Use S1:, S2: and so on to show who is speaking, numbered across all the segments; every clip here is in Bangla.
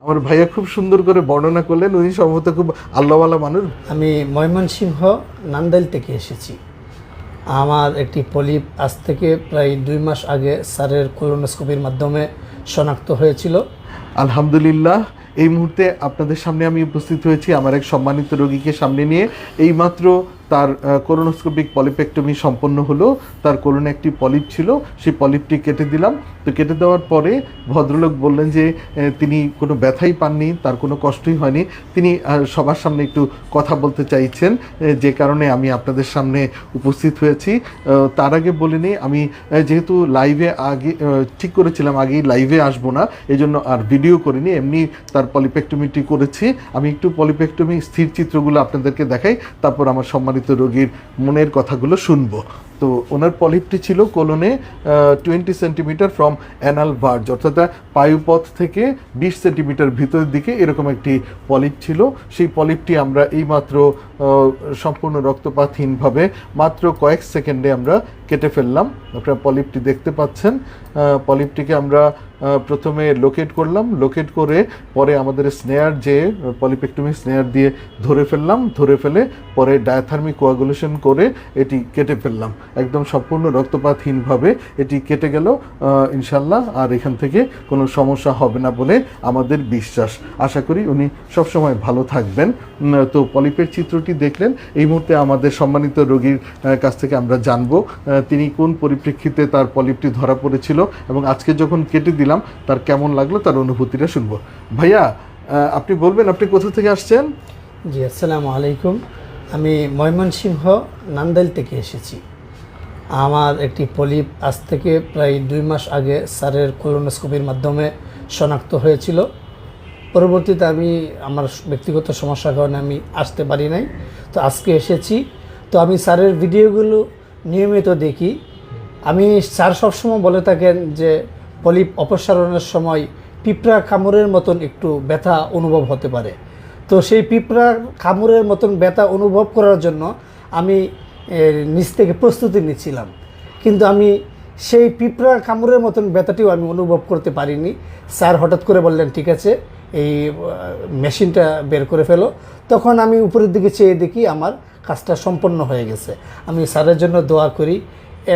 S1: আমার ভাইয়া খুব সুন্দর করে বর্ণনা করলেন, উনি সম্ভবত খুব আল্লাহওয়ালা মানুষ।
S2: আমি ময়মনসিংহ নান্দাইল থেকে এসেছি। আমার একটি পলিপ আজ থেকে প্রায় 2 মাস আগে স্যারের কোলোনোস্কোপির মাধ্যমে শনাক্ত হয়েছিল।
S1: আলহামদুলিল্লাহ, এই মুহূর্তে আপনাদের সামনে আমি উপস্থিত হয়েছি আমার এক সম্মানিত রোগীকে সামনে নিয়ে। এইমাত্র তার কোলোনোস্কোপিক পলিপেক্টমি সম্পন্ন হলো। তার কোলনে একটি পলিপ ছিল, সেই পলিপটি কেটে দিলাম। তো কেটে দেওয়ার পরে ভদ্রলোক বললেন যে তিনি কোনো ব্যথাই পাননি, তার কোনো কষ্টই হয়নি। তিনি সবার সামনে একটু কথা বলতে চাইছেন, যে কারণে আমি আপনাদের সামনে উপস্থিত হয়েছি। তার আগে বলে নিই, আমি যেহেতু লাইভে আগে ঠিক করেছিলাম আগেই লাইভে আসবো না, এই জন্য আর ভিডিও করিনি, এমনি তার পলিপেক্টমিটি করেছি। আমি একটু পলিপেক্টমি স্থির চিত্রগুলো আপনাদেরকে দেখাই, তারপর আমার সম্মানিত রোগীর মনের কথাগুলো শুনবো। তো ওনার পলিপটি ছিল কোলনে 20 সেন্টিমিটার ফ্রম অ্যানাল ভার্জ, অর্থাৎ পায়ুপথ থেকে 20 সেন্টিমিটার ভিতরের দিকে এরকম একটি পলিপ ছিল। সেই পলিপটি আমরা এইমাত্র সম্পূর্ণ রক্তপাতহীনভাবে মাত্র কয়েক সেকেন্ডে আমরা কেটে ফেললাম। আপনারা পলিপটি দেখতে পাচ্ছেন। পলিপটিকে আমরা প্রথমে লোকেট করলাম, লোকেট করে পরে আমাদের স্নেয়ার যে পলিপেক্টমি স্নেয়ার দিয়ে ধরে ফেললাম, ধরে ফেলে পরে ডায়াথার্মিক কোয়াগুলেশন করে এটি কেটে ফেললাম। একদম সম্পূর্ণ রক্তপাতহীনভাবে এটি কেটে গেল ইনশাল্লাহ। আর এখান থেকে কোনো সমস্যা হবে না বলে আমাদের বিশ্বাস। আশা করি উনি সবসময় ভালো থাকবেন। তো পলিপের চিত্রটি দেখলেন। এই মুহূর্তে আমাদের সম্মানিত রোগীর কাছ থেকে আমরা জানবো তিনি কোন পরিপ্রেক্ষিতে তার পলিপটি ধরা পড়েছিল এবং আজকে যখন কেটে দিলাম তার কেমন লাগলো, তার অনুভূতিটা শুনবো। ভাইয়া, আপনি বলবেন আপনি কোথা থেকে আসছেন?
S2: জি, আসসালামু আলাইকুম। আমি ময়মনসিংহ নান্দাইল থেকে এসেছি। আমার একটি পলিপ আজ থেকে প্রায় 2 মাস আগে স্যারের কোলোনোস্কোপির মাধ্যমে শনাক্ত হয়েছিল। পরবর্তীতে আমি আমার ব্যক্তিগত সমস্যার কারণে আমি আসতে পারি নাই, তো আজকে এসেছি। তো আমি স্যারের ভিডিওগুলো নিয়মিত দেখি। আমি স্যার সবসময় বলে থাকেন যে পলিপ অপসারণের সময় পিঁপড়া কামড়ের মতন একটু ব্যথা অনুভব হতে পারে। তো সেই পিঁপড়া কামড়ের মতন ব্যথা অনুভব করার জন্য আমি নিজ থেকে প্রস্তুতি নিচ্ছিলাম, কিন্তু আমি সেই পিঁপড়া কামড়ের মতন ব্যথাটিও আমি অনুভব করতে পারিনি। স্যার হঠাৎ করে বললেন, ঠিক আছে, এই মেশিনটা বের করে ফেলো। তখন আমি উপরের দিকে চেয়ে দেখি আমার কাজটা সম্পন্ন হয়ে গেছে। আমি স্যারের জন্য দোয়া করি,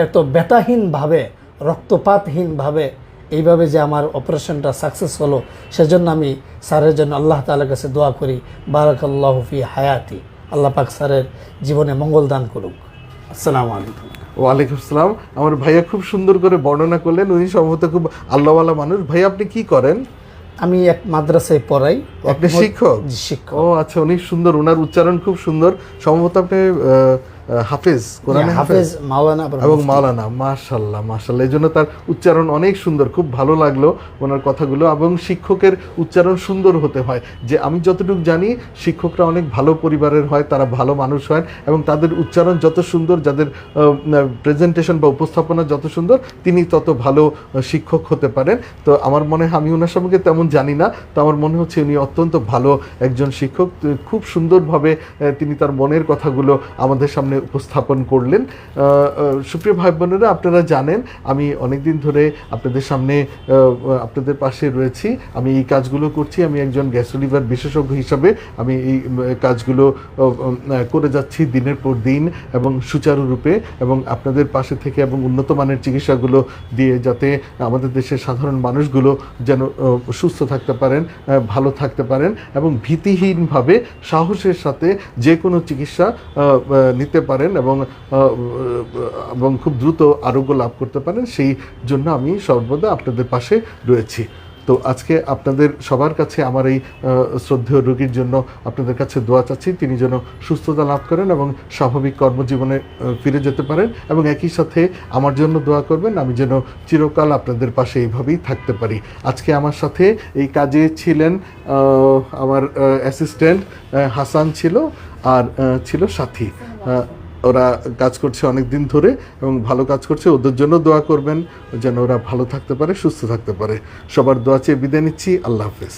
S2: এত ব্যথাহীনভাবে রক্তপাতহীনভাবে এইভাবে যে আমার অপারেশনটা সাকসেস হলো, সেজন্য আমি স্যারের জন্য আল্লাহ তাআলার কাছে দোয়া করি, বারাকাল্লাহু ফি হায়াতি, আল্লাহ পাক স্যারের জীবনে মঙ্গল দান করুক। আসসালামু আলাইকুম।
S1: ওয়ালাইকুম আসসালাম। আমার ভাইয়া খুব সুন্দর করে বর্ণনা করলেন, উনি সম্ভবত খুব আল্লাহওয়ালা মানুষ। ভাইয়া, আপনি কি করেন?
S2: আমি এক মাদ্রাসায় পড়াই।
S1: আপনি শিক্ষক?
S2: শিক্ষক।
S1: ও আচ্ছা, অনেক সুন্দর, ওনার উচ্চারণ খুব সুন্দর। সম্ভবত আপনি হাফেজ, কোরআনে হাফেজ
S2: মাওলানা
S1: এবং মাওলানা। মাশাআল্লাহ মাশাআল্লাহ, এই জন্য তার উচ্চারণ অনেক সুন্দর, খুব ভালো লাগলো ওনার কথাগুলো। এবং শিক্ষকের উচ্চারণ সুন্দর হতে হয়, যে আমি যতটুকু জানি শিক্ষকরা অনেক ভালো পরিবারের হয়, তারা ভালো মানুষ হয় এবং তাদের উচ্চারণ যত সুন্দর, যাদের প্রেজেন্টেশন বা উপস্থাপনা যত সুন্দর, তিনি তত ভালো শিক্ষক হতে পারেন। তো আমার মনে হয়, আমি ওনার সম্পর্কে তেমন জানি না, তো আমার মনে হচ্ছে উনি অত্যন্ত ভালো একজন শিক্ষক। খুব সুন্দরভাবে তিনি তার মনের কথাগুলো আমাদের সামনে উপস্থাপন করলেন। সুপ্রিয় ভাই বোনেরা, আপনারা জানেন আমি অনেক দিন ধরে আপনাদের সামনে আপনাদের পাশে রয়েছি। আমি এই কাজগুলো করছি, আমি একজন গ্যাস্ট্রো লিভার বিশেষজ্ঞ হিসাবে আমি এই কাজগুলো করে যাচ্ছি দিনের পর দিন এবং সুচারুরূপে, এবং আপনাদের পাশে থেকে এবং উন্নত মানের চিকিৎসাগুলো দিয়ে যাতে আমাদের দেশের সাধারণ মানুষগুলো যেন সুস্থ থাকতে পারেন, ভালো থাকতে পারেন এবং ভীতিহীনভাবে সাহসের সাথে যে কোনো চিকিৎসা নিতে পারেন এবং খুব দ্রুত আরোগ্য লাভ করতে পারেন, সেই জন্য আমি সর্বদা আপনাদের পাশে রয়েছি। তো আজকে আপনাদের সবার কাছে আমার এই শ্রদ্ধেয় রোগীর জন্য আপনাদের কাছে দোয়া চাচ্ছি, তিনি যেন সুস্থতা লাভ করেন এবং স্বাভাবিক কর্মজীবনে ফিরে যেতে পারেন, এবং একই সাথে আমার জন্য দোয়া করবেন, আমি যেন চিরকাল আপনাদের পাশে এইভাবেই থাকতে পারি। আজকে আমার সাথে এই কাজে ছিলেন আমার অ্যাসিস্ট্যান্ট হাসান ছিল, আর ছিল সাথী। ওরা কাজ করছে অনেক দিন ধরে এবং ভালো কাজ করছে। ওদের জন্য দোয়া করবেন যেন ওরা ভালো থাকতে পারে, সুস্থ থাকতে পারে। সবার দোয়া চেয়ে বিদায় নিচ্ছি। আল্লাহ হাফেজ।